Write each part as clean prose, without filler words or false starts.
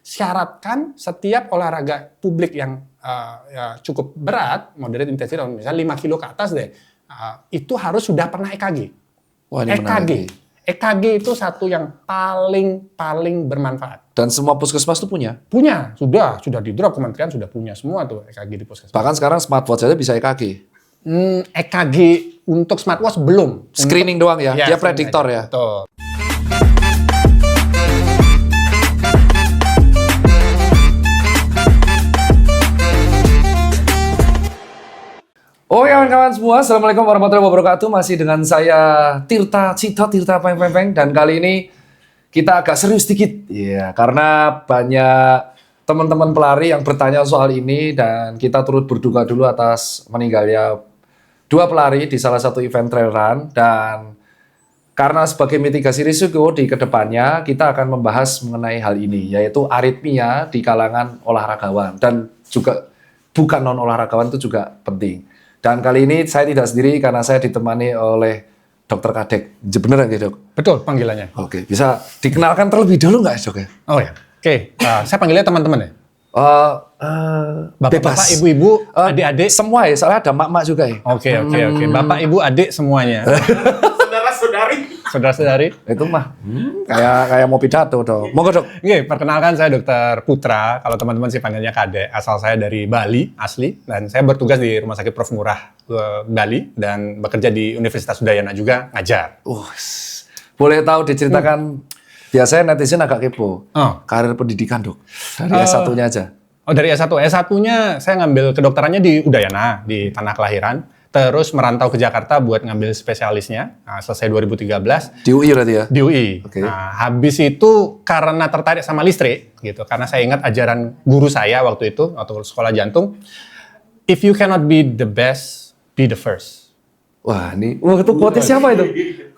syaratkan setiap olahraga publik yang cukup berat, moderate intensitas, misalnya 5 kilo ke atas deh, itu harus sudah pernah EKG. Wah, ini menarik. EKG itu satu yang paling bermanfaat. Dan semua puskesmas itu punya? Punya, sudah di drop, kementerian sudah punya semua tuh EKG di puskesmas. Bahkan sekarang smartwatch aja bisa EKG. EKG untuk smartwatch belum. Screening doang ya? Dia prediktor ya? Betul. Oke kawan-kawan semua, Assalamualaikum warahmatullahi wabarakatuh. Masih dengan saya Tirta Peng. Dan kali ini kita agak serius dikit. Iya, karena banyak teman-teman pelari yang bertanya soal ini. Dan kita turut berduka dulu atas meninggalnya 2 pelari di salah satu event trail run. Dan karena sebagai mitigasi risiko di kedepannya, kita akan membahas mengenai hal ini, yaitu aritmia di kalangan olahragawan. Dan juga bukan non-olahragawan itu juga penting. Dan kali ini saya tidak sendiri karena saya ditemani oleh Dr. Kadek. Beneran ya, Dok? Betul panggilannya. Oke, bisa dikenalkan terlebih dulu nggak, Dok ya? Oh ya, oke. Saya panggilnya teman-teman ya? Bebas. Bapak, ibu-ibu, adik-adik? Semua ya, soalnya ada mak-mak juga ya. Oke. Bapak, ibu, adik semuanya. Saudara-saudari. Itu mah kayak mau pidato, Dok. Monggo, Dok. Oke, perkenalkan saya Dr. Putra. Kalau teman-teman sih panggilnya Kadek. Asal saya dari Bali, asli. Dan saya bertugas di Rumah Sakit Prof. Murah Bali. Dan bekerja di Universitas Udayana juga, ngajar. Boleh tahu diceritakan, biasanya netizen agak kepo. Karir pendidikan, Dok. Dari S1-nya aja. Oh, dari S1. S1-nya saya ngambil kedokterannya di Udayana, di tanah kelahiran. Terus merantau ke Jakarta buat ngambil spesialisnya, selesai 2013. Di UI berarti ya? Di UI. Okay. Nah, habis itu karena tertarik sama listrik, gitu. Karena saya ingat ajaran guru saya waktu itu, waktu sekolah jantung, if you cannot be the best, be the first. Itu quote siapa itu?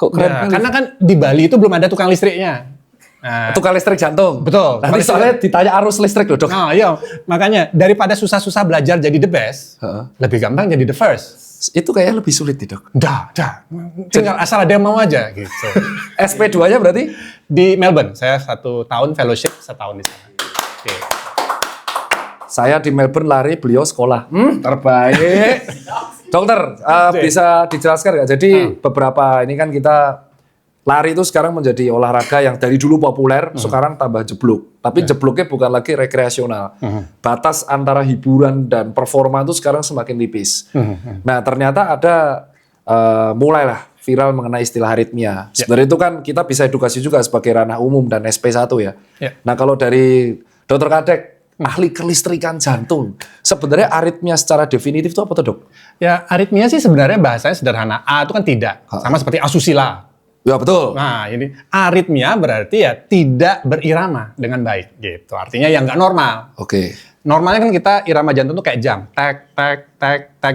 Kok keren kali. Karena kan di Bali itu belum ada tukang listriknya. Nah, tukang listrik jantung. Betul. Nanti soalnya ditanya arus listrik loh, Dok. Nah, iya. Makanya daripada susah-susah belajar jadi the best, lebih gampang jadi the first. Itu kayaknya lebih sulit nih, Dok. Dah. Tinggal asal ada yang mau aja gitu. SP2-nya berarti? Di Melbourne. Saya 1 tahun fellowship, 1 tahun di sana. Oke. Saya di Melbourne lari, beliau sekolah. Terbaik. Dokter, bisa dijelaskan nggak? Jadi beberapa ini kan kita lari itu sekarang menjadi olahraga yang dari dulu populer, sekarang tambah jeblok. Tapi jebloknya bukan lagi rekreasional. Batas antara hiburan dan performa itu sekarang semakin tipis. Nah, ternyata ada mulailah viral mengenai istilah aritmia. Sebenarnya itu kan kita bisa edukasi juga sebagai ranah umum dan SP1 ya. Nah, kalau dari Dr. Kadek, ahli kelistrikan jantung, sebenarnya aritmia secara definitif itu apa tuh, Dok? Ya, aritmia sih sebenarnya bahasanya sederhana. A itu kan tidak. Sama seperti asusila. Ya betul. Nah, ini aritmia berarti ya tidak berirama dengan baik gitu. Artinya yang nggak normal. Oke. Normalnya kan kita irama jantung tuh kayak jam, tek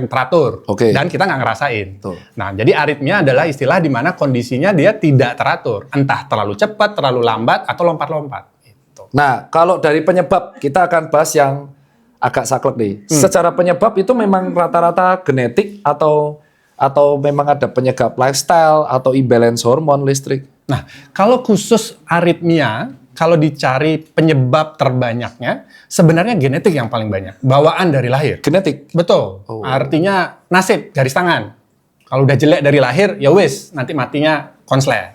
teratur. Dan kita nggak ngerasain. Betul. Nah, jadi aritmia adalah istilah di mana kondisinya dia tidak teratur, entah terlalu cepat, terlalu lambat atau lompat-lompat gitu. Nah, kalau dari penyebab kita akan bahas yang agak saklek nih. Secara penyebab itu memang rata-rata genetik atau memang ada penyebab lifestyle atau imbalance hormon listrik? Nah, kalau khusus aritmia, kalau dicari penyebab terbanyaknya, sebenarnya genetik yang paling banyak. Bawaan dari lahir. Genetik? Betul. Artinya nasib, garis tangan. Kalau udah jelek dari lahir, ya wis, nanti matinya konslet.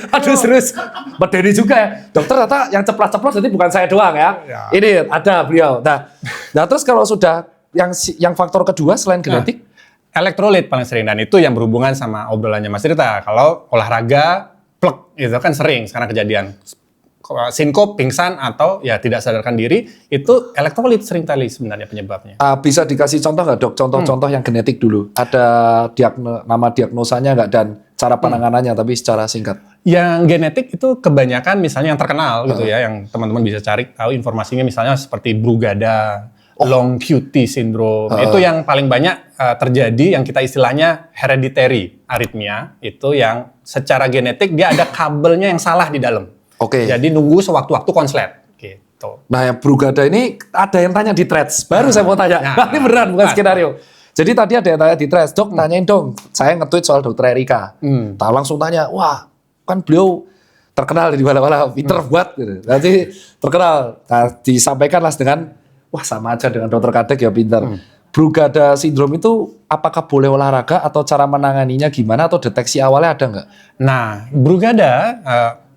Aduh serius. Berdiri juga ya. Dokter ternyata yang ceplas-ceplos nanti bukan saya doang ya. Ini ada beliau. Nah terus kalau sudah yang faktor kedua selain genetik? Elektrolit paling sering, dan itu yang berhubungan sama obrolannya Mas Tirta. Kalau olahraga, plek, itu kan sering sekarang kejadian. Sinkop, pingsan, atau ya tidak sadarkan diri, itu elektrolit sering kali sebenarnya penyebabnya. Bisa dikasih contoh nggak, Dok? Contoh-contoh yang genetik dulu. Ada nama diagnosanya nggak dan cara penanganannya, tapi secara singkat. Yang genetik itu kebanyakan misalnya yang terkenal gitu ya, yang teman-teman bisa cari tahu informasinya, misalnya seperti Brugada, long QT syndrome. Itu yang paling banyak terjadi, yang kita istilahnya hereditary arrhythmia. Itu yang secara genetik dia ada kabelnya yang salah di dalam. Jadi nunggu sewaktu-waktu konslet gitu. Nah, yang Brugada ini ada yang tanya di threads. Baru saya mau tanya. Ini beneran bukan skenario. Jadi tadi ada yang tanya di threads, Dok, tanyain dong. Saya nge-tweet soal Dokter Erika. Langsung tanya, wah, kan beliau terkenal di mana-mana, pinter buat gitu. Nanti terkenal, nah, disampaikanlah dengan wah sama aja dengan dokter Kadek ya pinter. Brugada sindrom itu apakah boleh olahraga atau cara menanganinya gimana atau deteksi awalnya ada nggak? Nah, Brugada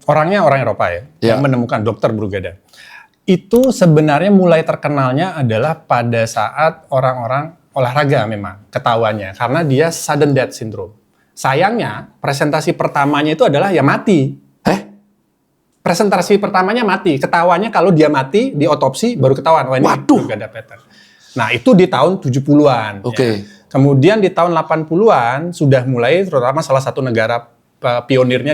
orangnya orang Eropa ya, yang menemukan dokter Brugada. Itu sebenarnya mulai terkenalnya adalah pada saat orang-orang olahraga memang ketahuannya karena dia sudden death syndrome. Sayangnya presentasi pertamanya itu adalah ya mati. Presentasi pertamanya mati. Ketahuannya kalau dia mati di otopsi baru ketahuan wah ini Brugada pattern. Nah, itu di tahun 70-an. Oke. Ya. Kemudian di tahun 80-an sudah mulai, terutama salah satu negara pionirnya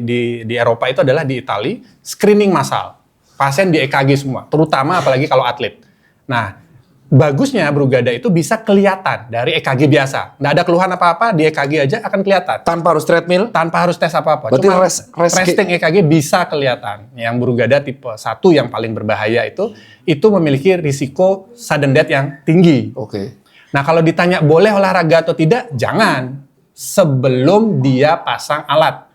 di Eropa itu adalah di Italia, screening massal. Pasien di EKG semua, terutama apalagi kalau atlet. Nah, bagusnya Brugada itu bisa kelihatan dari EKG biasa. Nggak ada keluhan apa-apa, di EKG aja akan kelihatan. Tanpa harus treadmill? Tanpa harus tes apa-apa. Berarti Cuma resting EKG bisa kelihatan. Yang Brugada tipe 1 yang paling berbahaya itu memiliki risiko sudden death yang tinggi. Oke. Nah, kalau ditanya boleh olahraga atau tidak, jangan sebelum dia pasang alat.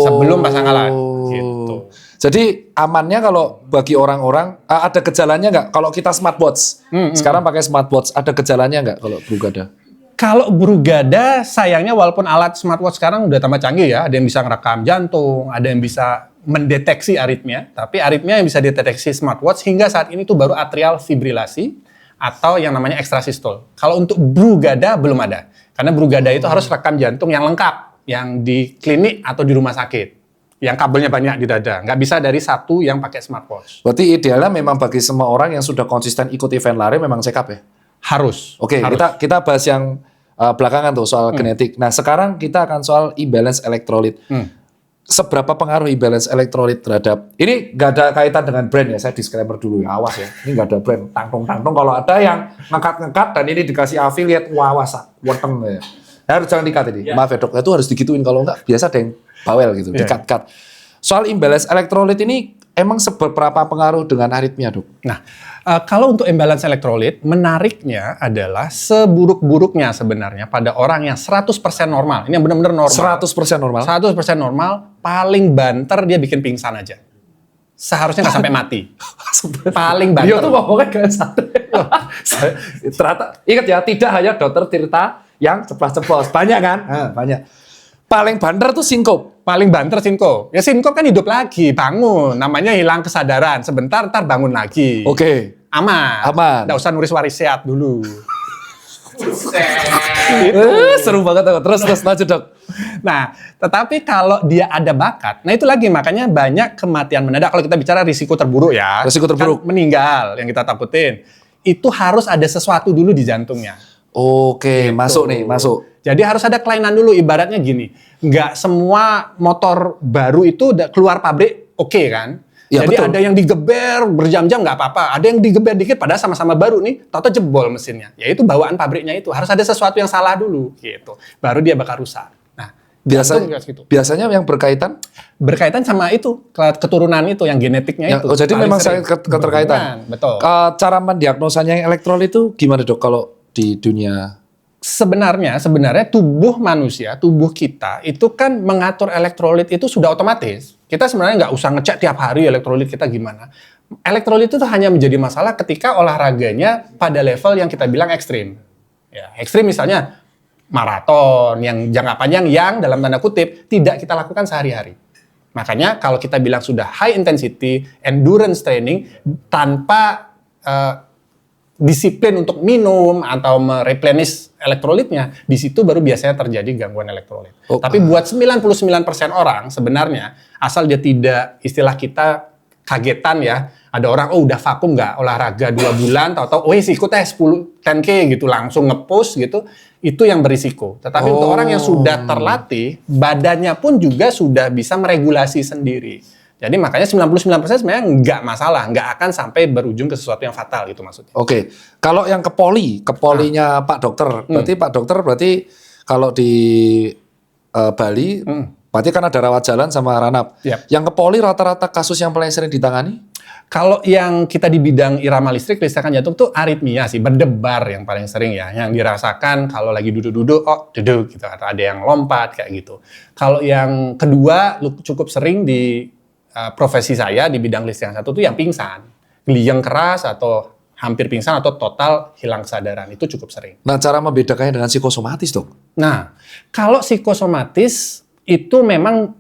Sebelum pasang alat. Gitu. Jadi amannya kalau bagi orang-orang ada gejalanya nggak? Kalau kita smartwatch, sekarang pakai smartwatch, ada gejalanya nggak kalau Brugada? Kalau Brugada, sayangnya walaupun alat smartwatch sekarang udah tambah canggih ya, ada yang bisa ngerekam jantung, ada yang bisa mendeteksi aritmia, tapi aritmia yang bisa dideteksi smartwatch hingga saat ini tuh baru atrial fibrilasi atau yang namanya ekstrasistol. Kalau untuk Brugada belum ada, karena Brugada itu harus rekam jantung yang lengkap, yang di klinik atau di rumah sakit. Yang kabelnya banyak di dada, nggak bisa dari satu yang pakai smartwatch. Berarti idealnya memang bagi semua orang yang sudah konsisten ikut event lari memang check up ya? Harus. Oke, kita bahas yang belakangan tuh soal genetik. Nah sekarang kita akan soal imbalance elektrolit. Seberapa pengaruh imbalance elektrolit terhadap, ini nggak ada kaitan dengan brand ya, saya disclaimer dulu ya, awas ya. Ini nggak ada brand, tangtung-tangtung. Kalau ada yang ngangkat-ngangkat dan ini dikasih affiliate, awas, weteng ya. Harus jangan dikat ini. Maaf ya dok, itu harus digituin kalau nggak biasa ada yang bawel gitu, dikat-kat. Soal imbalance elektrolit ini emang seberapa pengaruh dengan aritmia dok? Nah, kalau untuk imbalance elektrolit, menariknya adalah seburuk-buruknya sebenarnya pada orang yang 100% normal. Ini yang benar-benar normal. 100% normal? 100% normal, paling banter dia bikin pingsan aja. Seharusnya nggak sampai mati. Paling banter. Dia tuh ngomongnya kayak santai. Ternyata, ingat ya, tidak hanya dokter Tirta yang ceplos-ceplos. Banyak kan? Banyak. Paling banter tuh sinkop. Paling banter sinkop. Ya sinkop kan hidup lagi, bangun. Namanya hilang kesadaran. Sebentar, ntar bangun lagi. Oke. Aman. Nggak usah nulis waris sehat dulu. Seru banget. Terus lanjut dok. Nah, tetapi kalau dia ada bakat, nah itu lagi makanya banyak kematian mendadak. Kalau kita bicara risiko terburuk ya. Risiko terburuk. Kan meninggal yang kita takutin. Itu harus ada sesuatu dulu di jantungnya. Oke, Gitu. masuk. Jadi harus ada kelainan dulu, ibaratnya gini. Nggak semua motor baru itu keluar pabrik oke kan? Ya, Jadi betul. ada yang digeber berjam-jam nggak apa-apa. Ada yang digeber dikit padahal sama-sama baru nih, tahu jebol mesinnya. Ya itu bawaan pabriknya itu. Harus ada sesuatu yang salah dulu gitu. Baru dia bakal rusak. Nah, biasanya yang berkaitan sama itu, keturunan itu, yang genetiknya itu. Oh, jadi paling memang sering. keterkaitan. Betul. Cara mendiagnosanya yang elektrolit itu gimana dok kalau di dunia? Sebenarnya tubuh manusia, tubuh kita itu kan mengatur elektrolit itu sudah otomatis. Kita sebenarnya nggak usah ngecek tiap hari elektrolit kita gimana. Elektrolit itu hanya menjadi masalah ketika olahraganya pada level yang kita bilang ekstrim. Ya, ekstrim misalnya maraton yang jangka panjang yang dalam tanda kutip tidak kita lakukan sehari-hari. Makanya kalau kita bilang sudah high intensity endurance training tanpa disiplin untuk minum atau mereplenish elektrolitnya, di situ baru biasanya terjadi gangguan elektrolit. Tapi buat 99% orang sebenarnya, asal dia tidak, istilah kita kagetan ya, ada orang, udah vakum nggak olahraga 2 bulan, tahu-tahu, ikut 10K gitu, langsung nge-post gitu, itu yang berisiko. Tetapi untuk orang yang sudah terlatih, badannya pun juga sudah bisa meregulasi sendiri. Jadi makanya 99% sebenarnya nggak masalah, nggak akan sampai berujung ke sesuatu yang fatal gitu maksudnya. Oke, kalau yang kepolinya Pak Dokter, berarti Pak Dokter kalau di Bali Berarti kan ada rawat jalan sama ranap. Yap. Yang ke poli rata-rata kasus yang paling sering ditangani? Kalau yang kita di bidang irama listrik, listrikan jantung tuh aritmia sih, berdebar yang paling sering ya. Yang dirasakan kalau lagi duduk-duduk, duduk gitu. Atau ada yang lompat kayak gitu. Kalau yang kedua cukup sering di profesi saya di bidang listrik yang satu tuh yang pingsan. Gliyeng keras atau hampir pingsan atau total hilang kesadaran. Itu cukup sering. Nah, cara membedakannya dengan psikosomatis, Dok? Nah, kalau psikosomatis itu memang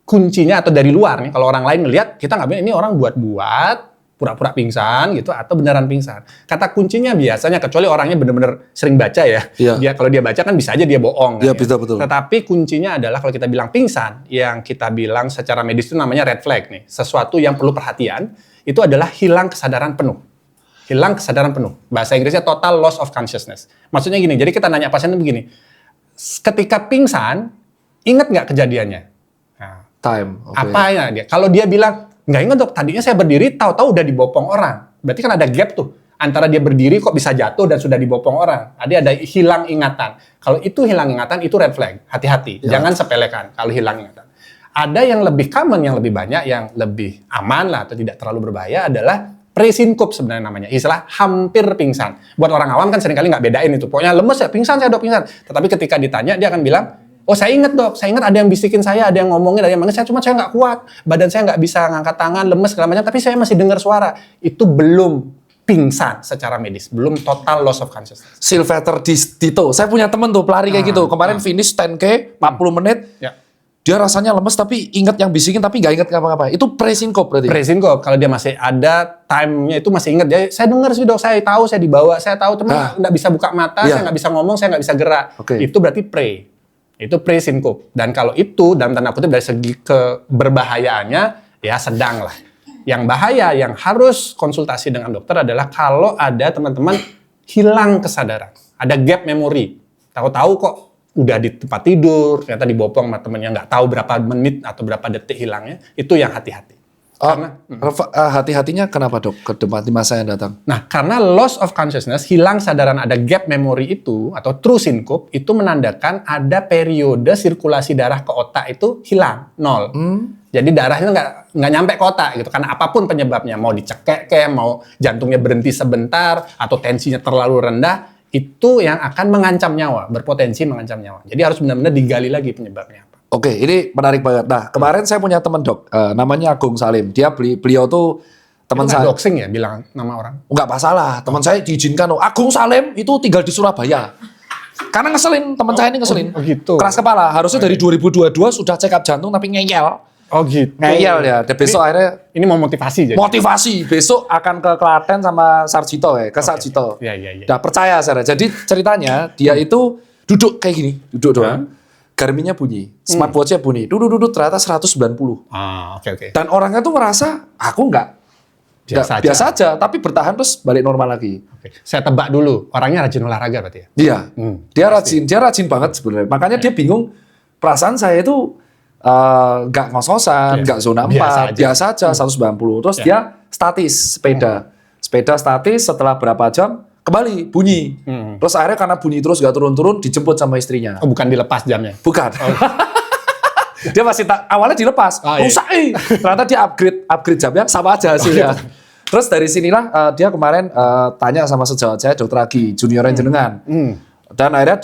kuncinya atau dari luar nih, kalau orang lain ngelihat kita nggak bilang ini orang buat-buat pura-pura pingsan gitu atau beneran pingsan. Kata kuncinya biasanya kecuali orangnya bener-bener sering baca ya. Iya. Dia kalau dia baca kan bisa aja dia bohong. Iya, kan, betul. Tetapi kuncinya adalah kalau kita bilang pingsan, yang kita bilang secara medis itu namanya red flag nih. Sesuatu yang perlu perhatian itu adalah hilang kesadaran penuh. Hilang kesadaran penuh. Bahasa Inggrisnya total loss of consciousness. Maksudnya gini, jadi kita nanya pasien begini, ketika pingsan, ingat nggak kejadiannya? Nah, Time. Okay. apa ya dia? Kalau dia bilang, nggak ingat dok, tadinya saya berdiri, tahu-tahu udah dibopong orang. Berarti kan ada gap tuh. Antara dia berdiri kok bisa jatuh dan sudah dibopong orang. Ada hilang ingatan. Kalau itu hilang ingatan, itu red flag. Hati-hati. Ya. Jangan sepelekan kalau hilang ingatan. Ada yang lebih common, yang lebih banyak, yang lebih aman lah atau tidak terlalu berbahaya adalah presinkop sebenarnya namanya. Istilah hampir pingsan. Buat orang awam kan seringkali nggak bedain itu. Pokoknya lemes ya, pingsan saya dok, pingsan. Tetapi ketika ditanya, dia akan bilang, oh saya ingat dok, saya ingat ada yang bisikin saya, ada yang ngomongin, ada yang manggil saya, cuma saya nggak kuat. Badan saya nggak bisa ngangkat tangan, lemes segala macam, tapi saya masih dengar suara. Itu belum pingsan secara medis, belum total loss of consciousness. Sylvester Dito. Saya punya temen tuh pelari kayak gitu. Kemarin finish 10K 40 menit. Ya. Dia rasanya lemes tapi ingat yang bisikin tapi nggak ingat apa-apa. Itu presinkop berarti. Presinkop, kalau dia masih ada time-nya itu masih ingat. Dia, saya dengar sih dok, saya tahu, saya dibawa, saya tahu, teman nggak bisa buka mata, Iya. saya nggak bisa ngomong, saya nggak bisa gerak. Oke. Itu berarti itu presinkop. Dan kalau itu dalam tanda kutip dari segi keberbahayaannya ya sedang lah. Yang bahaya yang harus konsultasi dengan dokter adalah kalau ada teman-teman hilang kesadaran, ada gap memori. Tahu-tahu kok udah di tempat tidur, ternyata dibopong sama temennya, nggak tahu berapa menit atau berapa detik hilangnya, itu yang hati-hati. Karena Hati-hatinya kenapa dok ke depan di masa yang datang? Nah, karena loss of consciousness, hilang sadaran, ada gap memory itu, atau true syncope, itu menandakan ada periode sirkulasi darah ke otak itu hilang, 0. Jadi darahnya nggak nyampe ke otak gitu, karena apapun penyebabnya, mau dicekek kayak, mau jantungnya berhenti sebentar, atau tensinya terlalu rendah, itu yang akan mengancam nyawa, berpotensi mengancam nyawa. Jadi harus benar-benar digali lagi penyebabnya apa. Oke, ini menarik banget. Nah, kemarin saya punya teman dok, namanya Agung Salim. Beliau tuh teman Itu nggak saya. doxing ya bilang nama orang? Enggak masalah, teman saya diizinkan. Agung Salim itu tinggal di Surabaya. Karena ngeselin, teman saya ini ngeselin. Oh gitu. Keras kepala. Harusnya dari 2022 sudah check up jantung tapi ngeyel. Oh gitu. Ngeyel ya. Dan besok akhirnya Ini mau motivasi jadi? motivasi. Besok akan ke Klaten sama Sarjito ya, ke Sarjito. Iya. Udah percaya saya. Jadi ceritanya dia itu duduk kayak gini, duduk doang. Garminnya bunyi, smartwatch-nya bunyi. Duduk ternyata 190. Oke. Dan orangnya tuh merasa aku enggak biasa aja, tapi bertahan terus balik normal lagi. Oke. Saya tebak dulu, orangnya rajin olahraga berarti ya? Iya, dia rajin banget sebenarnya. Makanya dia bingung, perasaan saya itu nggak ngos-ngosan, nggak zona 4, biasa aja 190. Terus dia statis, sepeda statis setelah berapa jam kembali bunyi. Terus akhirnya karena bunyi terus nggak turun-turun, dijemput sama istrinya. Oh, bukan dilepas jamnya? Bukan. Dia masih awalnya dilepas, rusak ternyata dia upgrade jamnya sama aja hasilnya. Terus dari sinilah dia kemarin tanya sama sejawat saya, Dokter Agi, junior jenengan. Dan akhirnya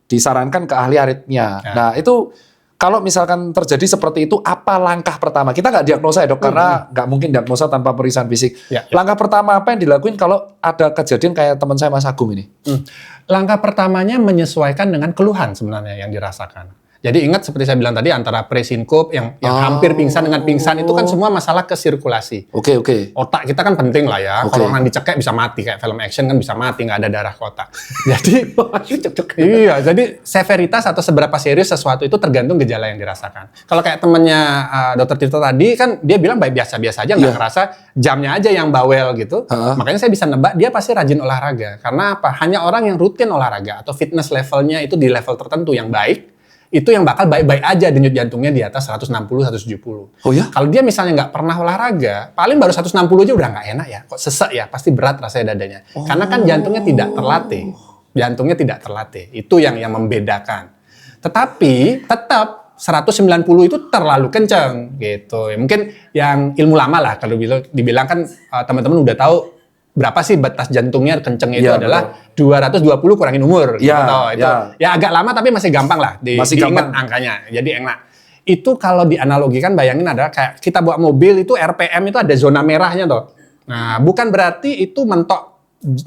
disarankan ke ahli aritmia. Nah itu kalau misalkan terjadi seperti itu, apa langkah pertama? Kita nggak diagnosa ya dok, karena nggak mungkin diagnosa tanpa pemeriksaan fisik. Langkah pertama apa yang dilakuin kalau ada kejadian kayak teman saya Mas Agung ini? Langkah pertamanya menyesuaikan dengan keluhan sebenarnya yang dirasakan. Jadi ingat seperti saya bilang tadi, antara presinkop yang hampir pingsan dengan pingsan itu kan semua masalah kesirkulasi. Oke. Otak kita kan penting lah ya. Kalau orang dicekek bisa mati, kayak film action kan bisa mati, nggak ada darah ke otak. Jadi iya, jadi severitas atau seberapa serius sesuatu itu tergantung gejala yang dirasakan. Kalau kayak temennya Dokter Tirta tadi kan dia bilang baik biasa-biasa aja, nggak ngerasa jamnya aja yang bawel gitu. Makanya saya bisa nebak dia pasti rajin olahraga. Karena apa? Hanya orang yang rutin olahraga atau fitness levelnya itu di level tertentu yang baik, itu yang bakal baik-baik aja denyut jantungnya di atas 160-170. Oh ya? Kalau dia misalnya nggak pernah olahraga, paling baru 160 aja udah nggak enak ya. Kok sesek ya, pasti berat rasanya dadanya. Karena kan jantungnya tidak terlatih. Jantungnya tidak terlatih. Itu yang membedakan. Tetapi tetap 190 itu terlalu kenceng gitu. Ya, mungkin yang ilmu lama lah kalau dibilang kan teman-teman udah tahu berapa sih batas jantungnya kencengnya itu adalah 220 kurangin umur. Gitu. Itu ya agak lama tapi masih gampang lah diingat angkanya. Jadi enak. Itu kalau dianalogikan bayangin adalah kayak kita bawa mobil itu RPM itu ada zona merahnya toh. Nah, bukan berarti itu mentok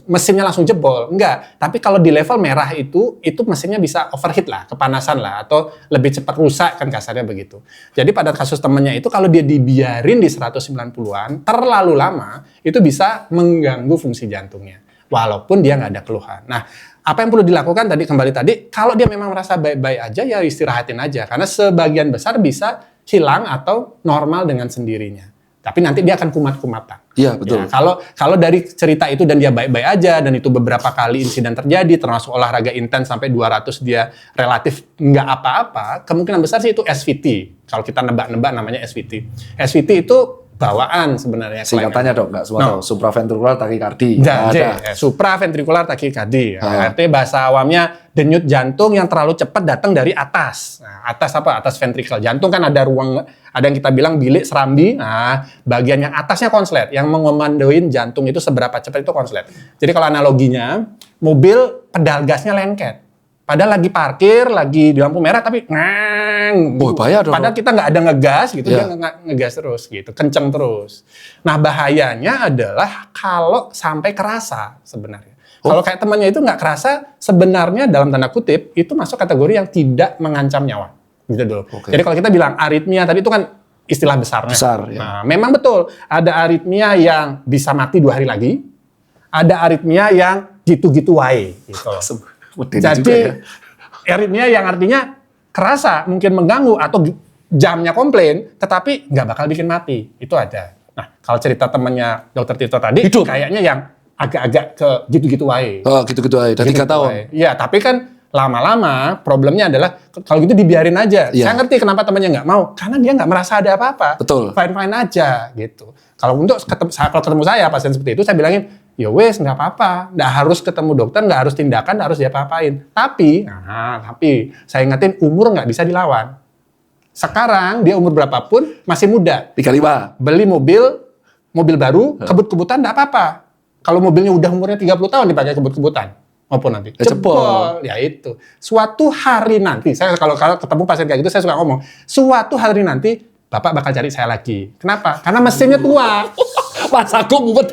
mesinnya langsung jebol, enggak. Tapi kalau di level merah itu mesinnya bisa overheat lah, kepanasan lah, atau lebih cepat rusak kan kasarnya begitu. Jadi pada kasus temennya itu kalau dia dibiarin di 190-an terlalu lama, itu bisa mengganggu fungsi jantungnya. Walaupun dia nggak ada keluhan. Nah, apa yang perlu dilakukan kembali tadi, kalau dia memang merasa baik-baik aja ya istirahatin aja. Karena sebagian besar bisa hilang atau normal dengan sendirinya. Tapi nanti dia akan kumat-kumatan. Iya, betul. Ya, kalau dari cerita itu dan dia baik-baik aja dan itu beberapa kali insiden terjadi termasuk olahraga intens sampai 200 dia relatif nggak apa-apa, kemungkinan besar sih itu SVT. Kalau kita nebak-nebak namanya SVT. SVT itu bawaan sebenarnya. Singkatannya dok, nggak semua tahu. Supraventrikular takikardi. Supraventrikular takikardi. Artinya bahasa awamnya denyut jantung yang terlalu cepat datang dari atas. Nah, atas apa? Atas ventrikel. Jantung kan ada ruang, ada yang kita bilang bilik serambi. Nah, bagian yang atasnya konslet. Yang mengomandoin jantung itu seberapa cepat itu konslet. Jadi kalau analoginya, mobil pedal gasnya lengket. Padahal lagi parkir, lagi di lampu merah, tapi bahaya dong. Padahal kita nggak ada ngegas gitu, dia ngegas terus gitu, kenceng terus. Nah bahayanya adalah kalau sampai kerasa sebenarnya. Kalau kayak temannya itu nggak kerasa, sebenarnya dalam tanda kutip itu masuk kategori yang tidak mengancam nyawa. Gitu dulu. Jadi kalau kita bilang aritmia tadi itu kan istilah besarnya. Nah, memang betul ada aritmia yang bisa mati 2 hari lagi, ada aritmia yang gitu-gitu wae. Gitu. Jadi aritmia yang artinya kerasa, mungkin mengganggu atau jamnya komplain, tetapi nggak bakal bikin mati. Itu ada. Nah, kalau cerita temannya Dr. Tirto tadi, kayaknya yang agak-agak ke gitu-gitu wae. Oh, gitu-gitu wae. Dan 3 tahun. Iya, tapi kan lama-lama problemnya adalah kalau gitu dibiarin aja. Saya ngerti kenapa temannya nggak mau, karena dia nggak merasa ada apa-apa. Betul. Fine-fine aja gitu. Kalau ketemu saya pasien seperti itu, saya bilangin, ya wes nggak apa-apa, nggak harus ketemu dokter, nggak harus tindakan, nggak harus diapa-apain. Tapi saya ingetin umur nggak bisa dilawan. Sekarang dia umur berapapun masih muda. 35. Beli mobil baru, kebut-kebutan nggak apa-apa. Kalau mobilnya udah umurnya 30 tahun dipakai kebut-kebutan, maupun nanti jebol. Ya itu. Suatu hari nanti, saya kalau ketemu pasien kayak gitu saya suka ngomong, suatu hari nanti Bapak bakal cari saya lagi. Kenapa? Karena mesinnya tua. Mas aku mumpet.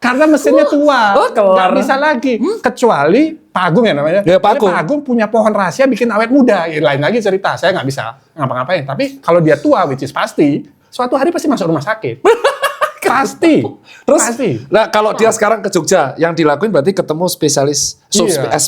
Karena mesinnya tua, nggak bisa lagi. Kecuali Pak Agung ya namanya. Ya, Pak Agung punya pohon rahasia bikin awet muda. Ya, lain lagi cerita, saya nggak bisa ngapa-ngapain. Tapi kalau dia tua, which is pasti, suatu hari pasti masuk rumah sakit. Pasti. Terus, nah kalau dia sekarang ke Jogja, yang dilakuin berarti ketemu spesialis,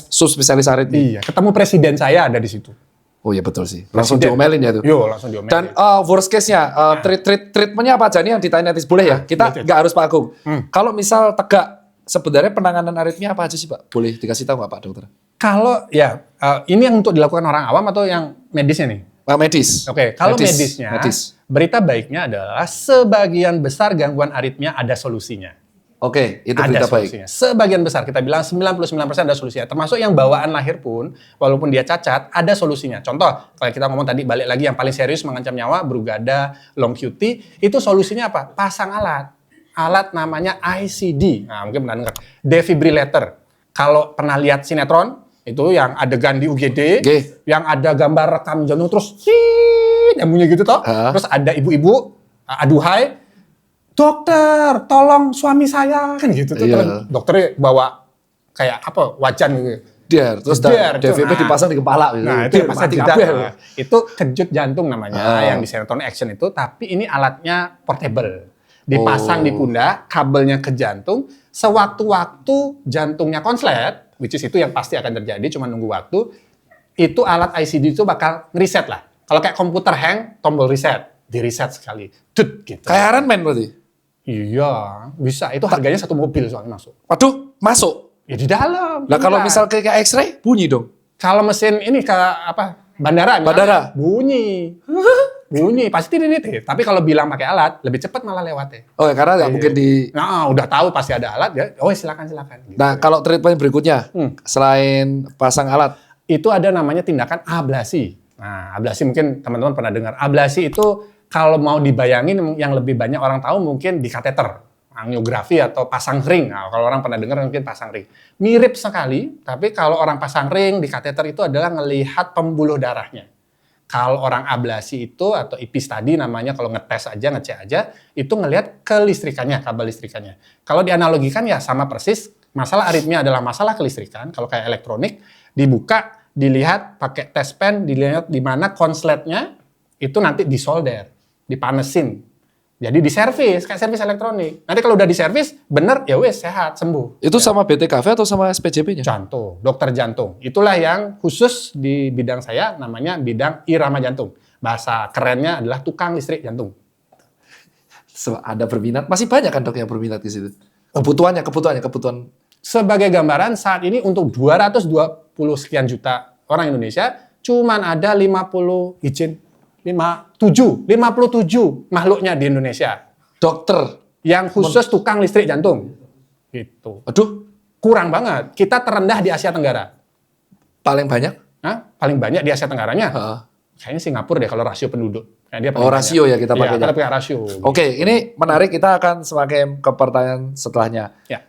subspesialis aritmia. Iya, ketemu presiden saya ada di situ. Oh iya betul sih. Langsung diomelin ya tuh. Yo, langsung diomelin. Dan worst case-nya, treatmentnya apa aja nih yang ditanya netis boleh ya? Kita nggak harus Pak Agung. Kalau misal tegak, sebenarnya penanganan aritmia apa aja sih Pak? Boleh dikasih tahu nggak Pak Dokter? Kalau ini yang untuk dilakukan orang awam atau yang medisnya nih? Medis. Oke, kalau medisnya, berita baiknya adalah sebagian besar gangguan aritmia ada solusinya. Oke, itu berita baik. Sebagian besar, kita bilang 99% ada solusinya. Termasuk yang bawaan lahir pun, walaupun dia cacat, ada solusinya. Contoh, kalau kita ngomong tadi, balik lagi yang paling serius mengancam nyawa, Brugada, long QT, itu solusinya apa? Pasang alat. Alat namanya ICD. Nah, mungkin pernah dengar. Defibrillator. Kalau pernah lihat sinetron, itu yang adegan di UGD, yang ada gambar rekam jantung, terus yang bunyi gitu toh. Terus ada ibu-ibu, aduhai, dokter, tolong suami saya kan gitu tuh. Dokternya bawa kayak apa wajan gitu. Terus DVP dipasang di kepala gitu. Nah, itu pasang di dada. Itu kejut jantung namanya yang di sinetron action itu, tapi ini alatnya portable. Dipasang di pundak, kabelnya ke jantung, sewaktu-waktu jantungnya konslet, which is itu yang pasti akan terjadi, cuma nunggu waktu, itu alat ICD itu bakal ngeriset lah. Kalau kayak komputer hang, tombol reset, di reset sekali. Dut, gitu. Kayak Iron Man berarti? Iya, bisa. Itu harganya 1 mobil soalnya masuk. Waduh, masuk? Ya di dalam. Lah kalau misal kayak X-ray, bunyi dong? Kalau mesin ini ke apa? Bandara. Bunyi. Bunyi, pasti ini. Tapi kalau bilang pakai alat, lebih cepat malah lewatnya. Oh ya, karena nggak mungkin di... Nah, udah tahu pasti ada alat, ya. Oh silakan. Gitu. Nah, kalau treatment berikutnya, selain pasang alat? itu ada namanya tindakan ablasi. Nah, ablasi mungkin teman-teman pernah dengar. Ablasi itu kalau mau dibayangin yang lebih banyak orang tahu mungkin di kateter, angiografi atau pasang ring. Nah, kalau orang pernah dengar mungkin pasang ring. Mirip sekali, tapi kalau orang pasang ring di kateter itu adalah ngelihat pembuluh darahnya. Kalau orang ablasi itu atau IPIS tadi namanya kalau ngetes aja, ngecek aja, itu ngelihat kelistrikannya, kabel listrikannya. Kalau dianalogikan ya sama persis, masalah aritmia adalah masalah kelistrikan. Kalau kayak elektronik, dibuka, dilihat pakai test pen, dilihat di mana konsletnya, itu nanti disolder, dipanesin. Jadi diservis, kayak servis elektronik. Nanti kalau udah diservis, bener ya wes sehat, sembuh. Itu sama BTKV atau sama SPJP-nya? Jantung, dokter jantung. Itulah yang khusus di bidang saya, namanya bidang irama jantung. Bahasa kerennya adalah tukang listrik jantung. Ada berminat, masih banyak kan dok yang berminat di situ. Kebutuhan. Sebagai gambaran, saat ini untuk 220 sekian juta orang Indonesia, cuman ada 50 izin. 57 makhluknya di Indonesia. Dokter yang khusus tukang listrik jantung. Gitu. Aduh, kurang banget. Kita terendah di Asia Tenggara. Paling banyak? Hah? Paling banyak di Asia Tenggaranya. Kayaknya Singapura deh kalau rasio penduduk. Dia rasio ya kita pakai. Kita pakai rasio. Oke, ini menarik. Kita akan semakin ke pertanyaan setelahnya. Ya.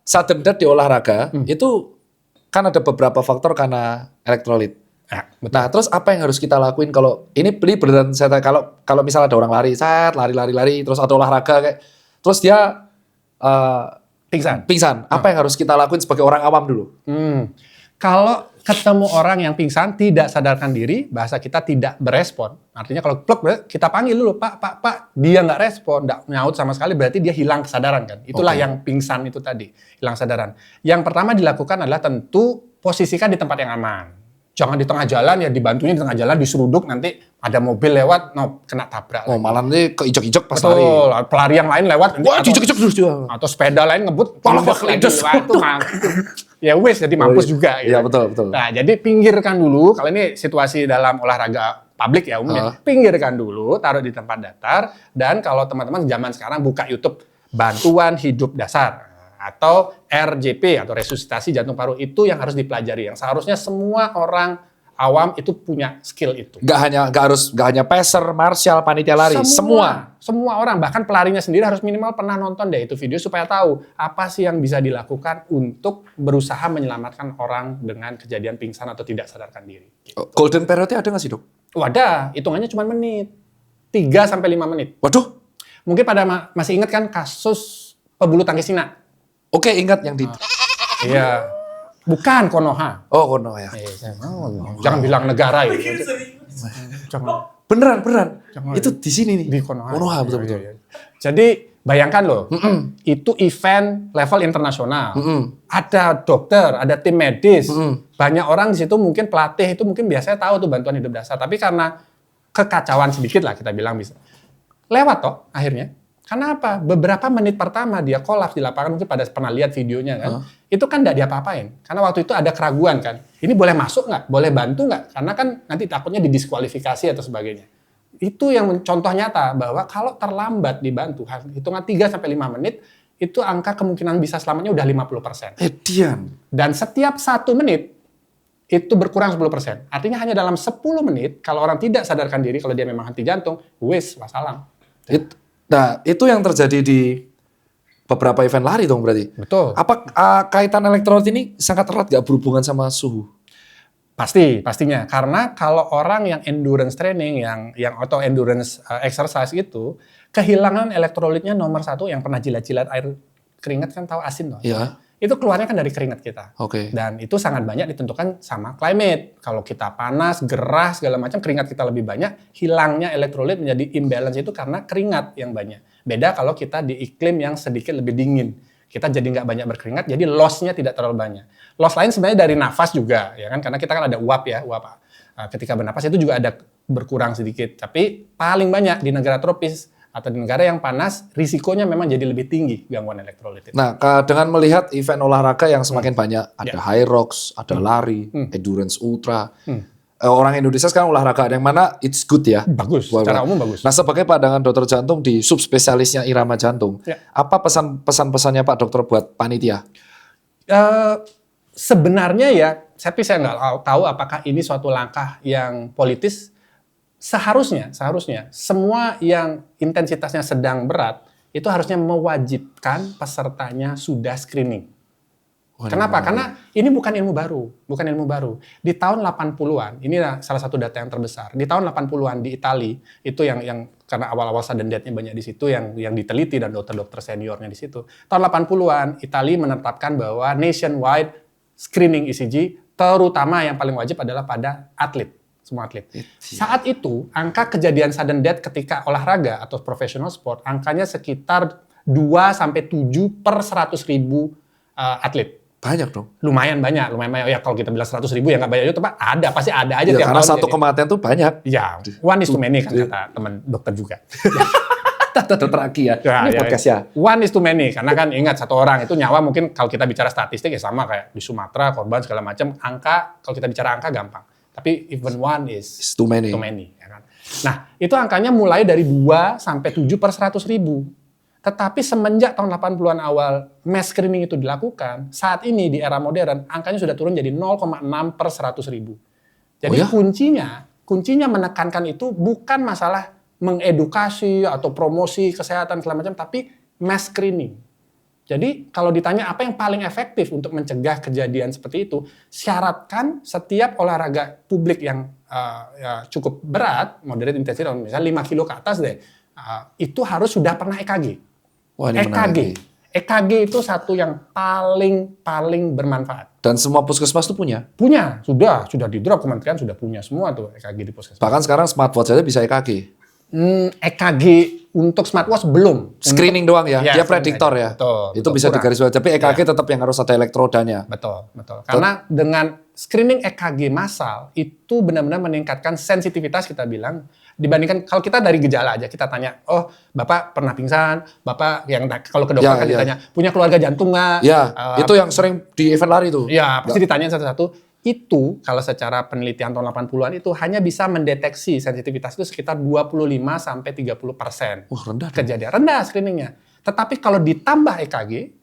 Sudden death di olahraga itu kan ada beberapa faktor karena elektrolit. Ya, nah, terus apa yang harus kita lakuin kalau ini beneran saya kalau misalnya ada orang lari, terus ada olahraga kayak terus dia pingsan. Apa yang harus kita lakuin sebagai orang awam dulu? Kalau ketemu orang yang pingsan tidak sadarkan diri, bahasa kita tidak berespon. Artinya kalau plek kita panggil dulu, Pak, dia nggak respon, nggak nyaut sama sekali, berarti dia hilang kesadaran kan. Itulah yang pingsan itu tadi, hilang kesadaran. Yang pertama dilakukan adalah tentu posisikan di tempat yang aman. Jangan di tengah jalan, ya dibantunya di tengah jalan, diseruduk, nanti ada mobil lewat, kena tabrak. Oh, malah nanti keijek-ijek pas lari. Betul, pelari yang lain lewat. Wah, ijek-ijek terus juga. Atau sepeda lain ngebut, kelindes. Ya wes, jadi mampus juga. Iya, gitu. betul. Nah, jadi pinggirkan dulu, kalau ini situasi dalam olahraga publik ya umumnya, pinggirkan dulu, taruh di tempat datar, dan kalau teman-teman zaman sekarang buka YouTube, bantuan hidup dasar. Atau RJP atau resusitasi jantung paru, itu yang harus dipelajari, yang seharusnya semua orang awam itu punya skill itu. Gak hanya peser, martial, panitia lari, semua orang, bahkan pelarinya sendiri harus minimal pernah nonton deh itu video supaya tahu apa sih yang bisa dilakukan untuk berusaha menyelamatkan orang dengan kejadian pingsan atau tidak sadarkan diri. Golden periodnya ada nggak sih dok? Wadah, hitungannya cuma menit, 3 sampai 5 menit. Waduh, mungkin pada masih ingat kan kasus pebulu tangkis Cina? Oke, ingat yang di... Iya. Bukan Konoha. Oh, Konoha ya. Jangan bilang negara ya. Jangan. Beneran. Jangan. Itu di sini nih. Di Konoha. Konoha, betul. Iya. Jadi, bayangkan loh. Itu event level internasional. Ada dokter, ada tim medis. Banyak orang di situ mungkin pelatih itu mungkin biasanya tahu tuh bantuan hidup dasar. Tapi karena kekacauan sedikit lah kita bilang bisa. Lewat toh akhirnya. Karena apa? Beberapa menit pertama dia kolaps di lapangan, mungkin pada pernah lihat videonya kan. Itu kan nggak diapa-apain. Karena waktu itu ada keraguan kan. Ini boleh masuk nggak? Boleh bantu nggak? Karena kan nanti takutnya didiskualifikasi atau sebagainya. Itu yang contoh nyata bahwa kalau terlambat dibantu, hitungan 3-5 menit, itu angka kemungkinan bisa selamatnya udah 50%. Dan setiap 1 menit, itu berkurang 10%. Artinya hanya dalam 10 menit, kalau orang tidak sadarkan diri, kalau dia memang henti jantung, wis, wassalam. Nah, itu yang terjadi di beberapa event lari dong berarti. Betul. Apa kaitan elektrolit ini sangat erat gak berhubungan sama suhu? Pastinya. Karena kalau orang yang endurance training, yang atau endurance exercise itu, kehilangan elektrolitnya nomor 1 yang pernah jilat-jilat air keringat kan tahu asin loh. Iya. Itu keluarnya kan dari keringat kita. Oke. Dan itu sangat banyak ditentukan sama climate. Kalau kita panas, gerah, segala macam, keringat kita lebih banyak, hilangnya elektrolit menjadi imbalance itu karena keringat yang banyak. Beda kalau kita di iklim yang sedikit lebih dingin. Kita jadi nggak banyak berkeringat, jadi loss-nya tidak terlalu banyak. Loss lain sebenarnya dari nafas juga, ya kan? Karena kita kan ada uap ya, uap. Ketika bernapas itu juga ada berkurang sedikit. Tapi paling banyak di negara tropis, atau di negara yang panas, risikonya memang jadi lebih tinggi gangguan elektrolit itu. Nah, dengan melihat event olahraga yang semakin banyak, ada high rocks, ada lari, endurance ultra. Orang Indonesia sekarang olahraga yang mana it's good ya. Bagus, secara umum bagus. Nah, sebagai pandangan dokter jantung di subspesialisnya irama jantung, apa pesan-pesannya Pak Dokter buat panitia? Sebenarnya ya, tapi saya nggak tahu apakah ini suatu langkah yang politis. Seharusnya semua yang intensitasnya sedang berat itu harusnya mewajibkan pesertanya sudah screening. Kenapa? Karena ini bukan ilmu baru. Di tahun 80-an, ini salah satu data yang terbesar. Di tahun 80-an di Italia, itu yang karena awal-awal sudden death-nya banyak di situ, yang diteliti dan dokter-dokter seniornya di situ. Tahun 80-an, Italia menetapkan bahwa nationwide screening ECG, terutama yang paling wajib adalah pada atlet, semua atlet. Saat itu, angka kejadian sudden death ketika olahraga atau professional sport, angkanya sekitar 2-7 per 100.000 atlet. Banyak dong. Lumayan banyak. Ya kalau kita bilang 100.000 ya nggak banyak itu, Pak. Pasti ada aja Ya, tiap karena tahun. satu kematian tuh banyak. Ya, one is too many kan kata teman dokter juga. Dokter Aki ya. Ini podcast ya. One is too many, karena kan ingat satu orang itu nyawa mungkin kalau kita bicara statistik ya sama kayak di Sumatera, korban segala macam, angka kalau kita bicara angka gampang. Tapi even one is too many. Ya kan? Nah, itu angkanya mulai dari 2-7 per 100.000. Tetapi semenjak tahun 80-an awal mass screening itu dilakukan, saat ini di era modern angkanya sudah turun jadi 0,6 per 100.000. Jadi kuncinya menekankan itu bukan masalah mengedukasi atau promosi kesehatan segala macam, tapi mass screening. Jadi kalau ditanya apa yang paling efektif untuk mencegah kejadian seperti itu, syaratkan setiap olahraga publik yang cukup berat, moderate intensity, misalnya 5 kilo ke atas deh, itu harus sudah pernah EKG. Wah, ini EKG itu satu yang paling bermanfaat. Dan semua puskesmas tuh punya? Punya, sudah di drop, kementerian sudah punya semua tuh EKG di puskesmas. Bahkan sekarang smartwatch aja bisa EKG. EKG untuk smartwatch belum. Screening doang ya, dia prediktor ya. Betul, itu bisa digarisbawahi. Tapi EKG tetap yang harus ada elektrodanya. Betul. Karena dengan screening EKG massal itu benar-benar meningkatkan sensitivitas kita bilang dibandingkan kalau kita dari gejala aja kita tanya, oh Bapak pernah pingsan, Bapak yang kalau ke dokter kan ditanya punya keluarga jantung nggak? Ya, itu yang sering di event lari tuh. Ya, pasti ditanyain satu-satu. Itu kalau secara penelitian tahun 80-an itu hanya bisa mendeteksi sensitivitas itu sekitar 25-30%. Rendah. Kejadian rendah screeningnya. Tetapi kalau ditambah EKG,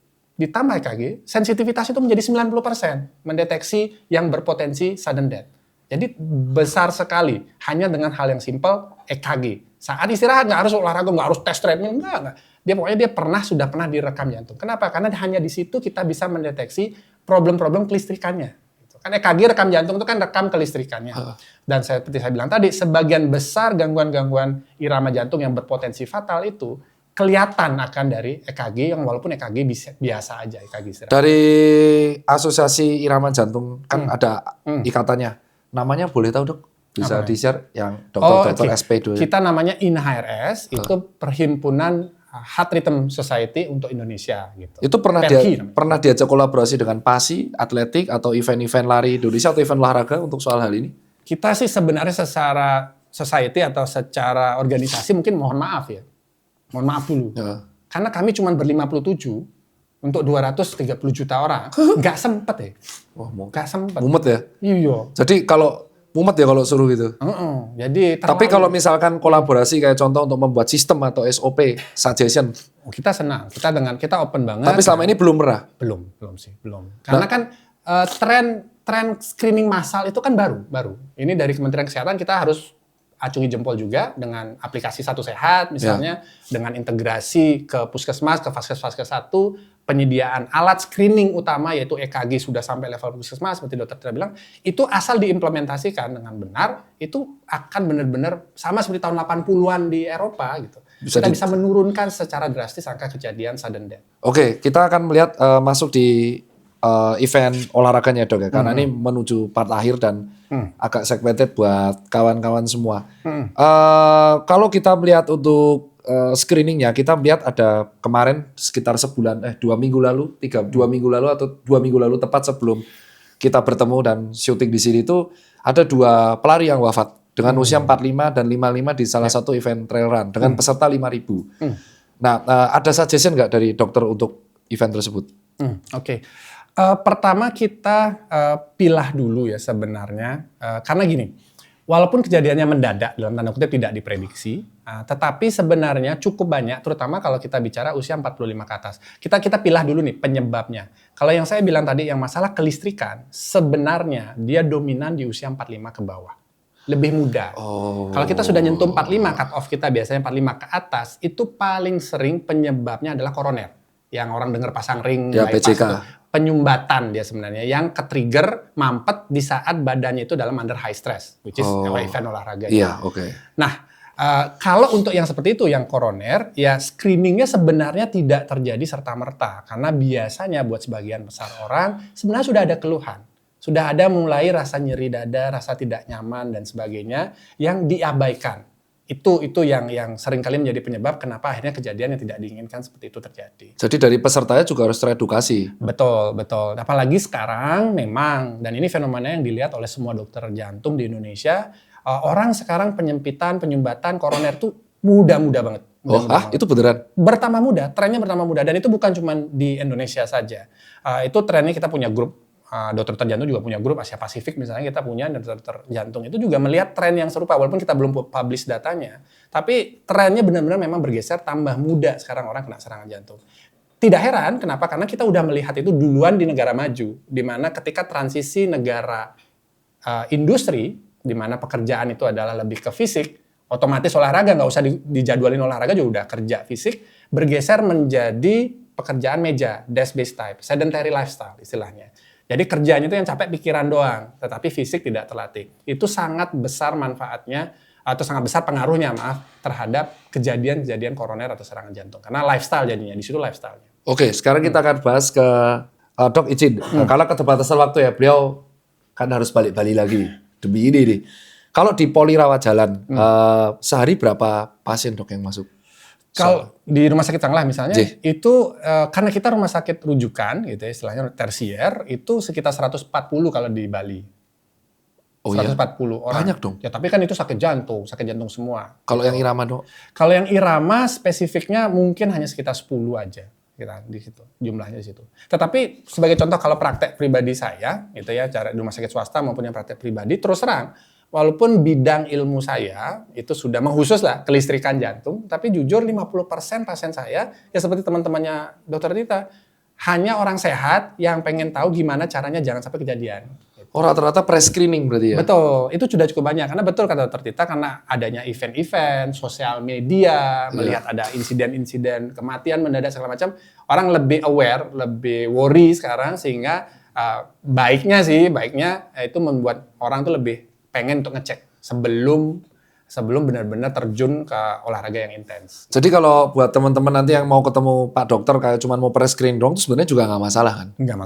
sensitivitas itu menjadi 90% mendeteksi yang berpotensi sudden death. Jadi besar sekali hanya dengan hal yang simpel EKG. Saat istirahat nggak harus olahraga, nggak harus tes treadmill, enggak. Dia sudah pernah direkam jantung. Kenapa? Karena hanya di situ kita bisa mendeteksi problem-problem kelistrikannya. Kan EKG rekam jantung itu kan rekam kelistrikannya. Dan seperti saya bilang tadi, sebagian besar gangguan-gangguan irama jantung yang berpotensi fatal itu kelihatan akan dari EKG yang walaupun EKG biasa aja EKG istirahat. Dari Asosiasi Irama Jantung kan ada ikatannya. Namanya boleh tahu dok? Bisa di-share yang dokter-dokter SP2. Kita namanya INHRS, itu Perhimpunan Heart Rhythm Society untuk Indonesia gitu. Itu pernah diajak kolaborasi dengan PASI, atletik atau event-event lari Indonesia atau event olahraga untuk soal hal ini? Kita sih sebenarnya secara society atau secara organisasi mungkin mohon maaf ya. Mohon maaf dulu. Ya. Karena kami cuma ber-57 untuk 230 juta orang. Nggak sempet ya. Wah, nggak sempet. Mumet ya? Iya. Jadi kalau mumet ya kalau suruh gitu. Jadi tapi kalau misalkan kolaborasi kayak contoh untuk membuat sistem atau SOP, suggestion. Kita senang. Kita open banget. Tapi selama ini belum pernah? Belum. Karena kan tren screening massal itu kan baru. Ini dari Kementerian Kesehatan kita harus acungi jempol juga dengan aplikasi Satu Sehat misalnya, dengan integrasi ke puskesmas, ke vaskes-vaskes 1, penyediaan alat screening utama yaitu EKG sudah sampai level puskesmas seperti dokter tadi bilang, itu asal diimplementasikan dengan benar, itu akan benar-benar sama seperti tahun 80-an di Eropa gitu. Kita bisa menurunkan secara drastis angka kejadian sudden death. Oke, kita akan melihat masuk di event olahraganya dok ya, karena ini menuju part akhir dan agak segmented buat kawan-kawan semua. Kalau kita melihat untuk screeningnya, kita melihat ada kemarin sekitar 2 minggu lalu, 2 minggu lalu atau 2 minggu lalu tepat sebelum kita bertemu dan syuting di sini itu ada 2 pelari yang wafat dengan usia 45 dan 55 di salah satu event trail run dengan peserta 5.000. Nah, ada suggestion nggak dari dokter untuk event tersebut? Oke. Pertama kita pilah dulu ya sebenarnya, karena gini, walaupun kejadiannya mendadak dalam tanda kutip tidak diprediksi, tetapi sebenarnya cukup banyak, terutama kalau kita bicara usia 45 ke atas. Kita pilah dulu nih penyebabnya. Kalau yang saya bilang tadi, yang masalah kelistrikan, sebenarnya dia dominan di usia 45 ke bawah. Lebih muda. Kalau kita sudah nyentuh 45, cut off kita biasanya 45 ke atas, itu paling sering penyebabnya adalah koroner. Yang orang dengar pasang ring, Ya, bypass PCK. itu. Penyumbatan dia sebenarnya. Yang ke-trigger mampet di saat badannya itu dalam under high stress. Which is event olahraga. Iya, oke. Nah, kalau untuk yang seperti itu, yang koroner, ya screeningnya sebenarnya tidak terjadi serta-merta. Karena biasanya buat sebagian besar orang, sebenarnya sudah ada keluhan. Sudah ada mulai rasa nyeri dada, rasa tidak nyaman, dan sebagainya, yang diabaikan. Itu yang seringkali menjadi penyebab kenapa akhirnya kejadian yang tidak diinginkan seperti itu terjadi. Jadi dari pesertanya juga harus teredukasi. Betul. Apalagi sekarang memang, dan ini fenomena yang dilihat oleh semua dokter jantung di Indonesia, orang sekarang penyumbatan koroner tuh muda-muda banget. Itu beneran? Bertambah muda, trennya bertambah muda. Dan itu bukan cuma di Indonesia saja. Itu trennya, kita punya grup, dokter jantung juga punya grup, Asia Pasifik misalnya kita punya, dan dokter jantung itu juga melihat tren yang serupa. Walaupun kita belum publish datanya. Tapi trennya benar-benar memang bergeser, tambah muda sekarang orang kena serangan jantung. Tidak heran, kenapa? Karena kita udah melihat itu duluan di negara maju. Di mana ketika transisi negara industri, di mana pekerjaan itu adalah lebih ke fisik, otomatis olahraga, nggak usah dijadwalin olahraga juga udah kerja fisik, bergeser menjadi pekerjaan meja, desk-based type, sedentary lifestyle istilahnya. Jadi kerjanya itu yang capek pikiran doang, tetapi fisik tidak terlatih. Itu sangat besar manfaatnya, atau sangat besar pengaruhnya, terhadap kejadian-kejadian koroner atau serangan jantung. Karena lifestyle jadinya, di situ lifestyle-nya. Oke, sekarang kita akan bahas ke Dok izin. Karena keterbatasan waktu ya, beliau kan harus balik-balik lagi. Demi ini nih. Kalau di Poli Rawat Jalan, sehari berapa pasien Dok yang masuk? Kalau di Rumah Sakit Sanglah misalnya, itu karena kita rumah sakit rujukan, gitu ya, istilahnya tersier, itu sekitar 140 kalau di Bali. 140 orang. Banyak dong. Ya tapi kan itu sakit jantung semua. Kalau yang irama Dok? Kalau yang irama spesifiknya mungkin hanya sekitar 10 aja. Kita di situ, jumlahnya di situ. Tetapi sebagai contoh kalau praktek pribadi saya, gitu ya, cara di rumah sakit swasta maupun yang praktek pribadi, terus terang, walaupun bidang ilmu saya itu sudah mengkhusus lah kelistrikan jantung, tapi jujur 50% pasien saya, ya seperti teman-temannya Dokter Tita, hanya orang sehat yang pengen tahu gimana caranya jangan sampai kejadian. Oh, rata-rata pre-screening berarti ya? Betul, itu sudah cukup banyak. Karena betul kata Dr. Tita, karena adanya event-event, sosial media, melihat ada insiden-insiden kematian mendadak segala macam, orang lebih aware, lebih worry sekarang, sehingga baiknya itu membuat orang tuh lebih pengen untuk ngecek sebelum benar-benar terjun ke olahraga yang intens. Jadi kalau buat teman-teman nanti yang mau ketemu Pak Dokter kayak cuma mau pre-screening dong, itu sebenarnya juga nggak masalah kan? Nggak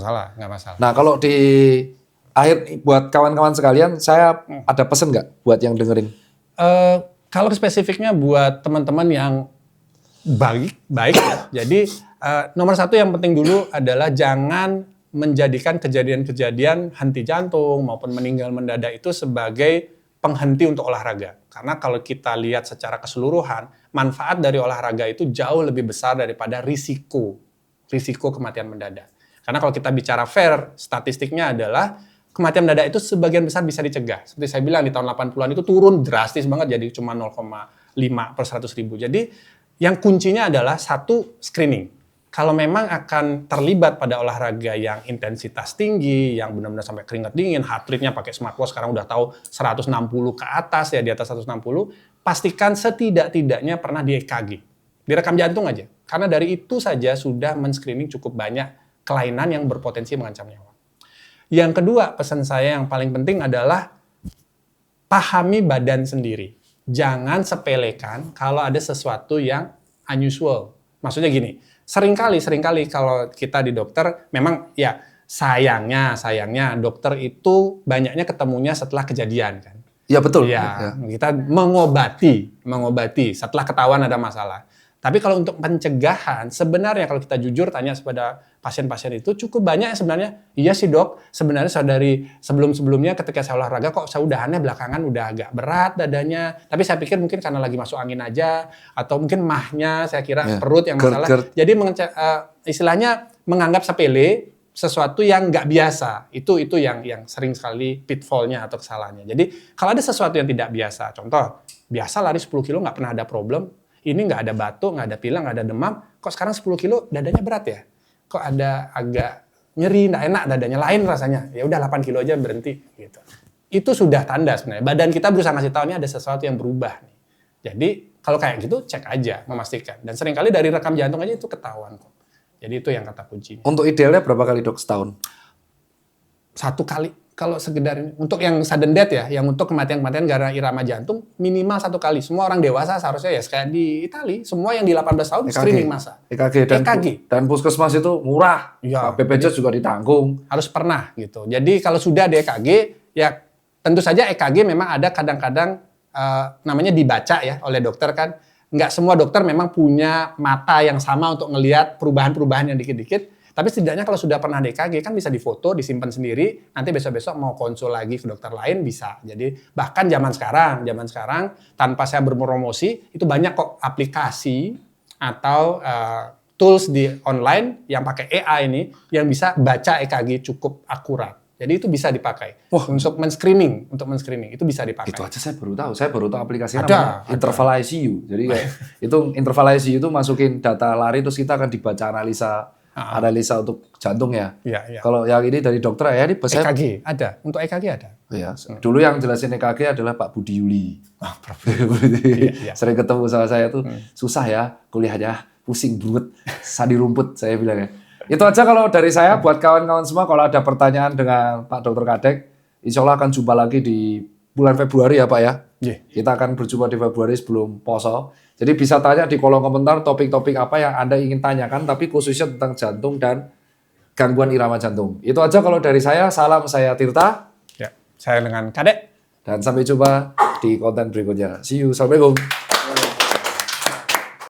masalah. Nah kalau di akhir buat kawan-kawan sekalian, saya ada pesan nggak buat yang dengerin? Kalau spesifiknya buat teman-teman yang baik ya. Jadi nomor satu yang penting dulu adalah jangan menjadikan kejadian-kejadian henti jantung maupun meninggal mendadak itu sebagai penghenti untuk olahraga. Karena kalau kita lihat secara keseluruhan, manfaat dari olahraga itu jauh lebih besar daripada risiko kematian mendadak. Karena kalau kita bicara fair, statistiknya adalah kematian mendadak itu sebagian besar bisa dicegah. Seperti saya bilang di tahun 80-an itu turun drastis banget jadi cuma 0,5 per 100 ribu. Jadi yang kuncinya adalah satu, screening. Kalau memang akan terlibat pada olahraga yang intensitas tinggi, yang benar-benar sampai keringat dingin, heart rate-nya pakai smartwatch sekarang udah tahu 160 ke atas ya, di atas 160, pastikan setidak-tidaknya pernah di EKG. Direkam jantung aja. Karena dari itu saja sudah men-screening cukup banyak kelainan yang berpotensi mengancam nyawa. Yang kedua, pesan saya yang paling penting adalah pahami badan sendiri. Jangan sepelekan kalau ada sesuatu yang unusual. Maksudnya gini, seringkali kalau kita di dokter, memang ya sayangnya dokter itu banyaknya ketemunya setelah kejadian kan. Ya betul. Ya. Kita mengobati setelah ketahuan ada masalah. Tapi kalau untuk pencegahan, sebenarnya kalau kita jujur tanya kepada pasien-pasien itu cukup banyak sebenarnya, iya sih dok, sebenarnya dari sebelum-sebelumnya ketika saya olahraga kok saya udahannya belakangan udah agak berat dadanya, tapi saya pikir mungkin karena lagi masuk angin aja, atau mungkin mahnya saya kira perut yang masalah. Jadi istilahnya menganggap sepele sesuatu yang nggak biasa, itu yang sering sekali pitfall-nya atau kesalahannya. Jadi kalau ada sesuatu yang tidak biasa, contoh, biasa lari 10 kilo nggak pernah ada problem, ini nggak ada batuk, nggak ada pilek, nggak ada demam, kok sekarang 10 kilo dadanya berat ya? Kok ada agak nyeri, nggak enak, dadanya lain rasanya. Ya udah 8 kilo aja berhenti gitu. Itu sudah tanda sebenarnya. Badan kita berusaha ngasih tahu ini ada sesuatu yang berubah nih. Jadi kalau kayak gitu cek aja, memastikan. Dan seringkali dari rekam jantung aja itu ketahuan kok. Jadi itu yang kata kuncinya. Untuk idealnya berapa kali dok setahun? 1 kali. Kalau sekedar ini. Untuk yang sudden death ya, yang untuk kematian-kematian gara irama jantung, minimal 1 kali. Semua orang dewasa seharusnya ya kayak di Itali, semua yang di 18 tahun screening masa. EKG dan puskesmas itu murah. Ya, BPJS juga ditanggung. Harus pernah gitu. Jadi kalau sudah di EKG, ya tentu saja EKG memang ada kadang-kadang namanya dibaca ya oleh dokter kan. Nggak semua dokter memang punya mata yang sama untuk ngelihat perubahan-perubahan yang dikit-dikit. Tapi setidaknya kalau sudah pernah DKG kan bisa difoto, disimpan sendiri, nanti besok-besok mau konsul lagi ke dokter lain bisa. Jadi bahkan zaman sekarang tanpa saya berpromosi, itu banyak kok aplikasi atau tools di online yang pakai AI ini yang bisa baca EKG cukup akurat. Jadi itu bisa dipakai untuk men-screening, itu bisa dipakai. Itu aja saya baru tahu aplikasinya Ada. namanya Interval ICU. Jadi kayak itu Interval ICU itu masukin data lari terus kita akan dibaca analisa untuk jantung ya. Iya. Kalau yang ini dari dokter ya ini saya EKG ada, untuk EKG ada. ya. Dulu yang jelasin EKG adalah Pak Budi Yuli. Iya. Sering ketemu sama saya tuh susah ya kuliahnya, pusing buat sadi rumput saya bilang ya. Itu aja kalau dari saya buat kawan-kawan semua kalau ada pertanyaan dengan Pak Dr. Kadek, insya Allah akan jumpa lagi di bulan Februari ya Pak ya. Yeah. Kita akan berjumpa di Februari sebelum poso. Jadi bisa tanya di kolom komentar topik-topik apa yang Anda ingin tanyakan, tapi khususnya tentang jantung dan gangguan irama jantung. Itu aja kalau dari saya. Salam, saya Tirta. Ya, saya dengan Kadek. Dan sampai jumpa di konten berikutnya. See you. Assalamualaikum.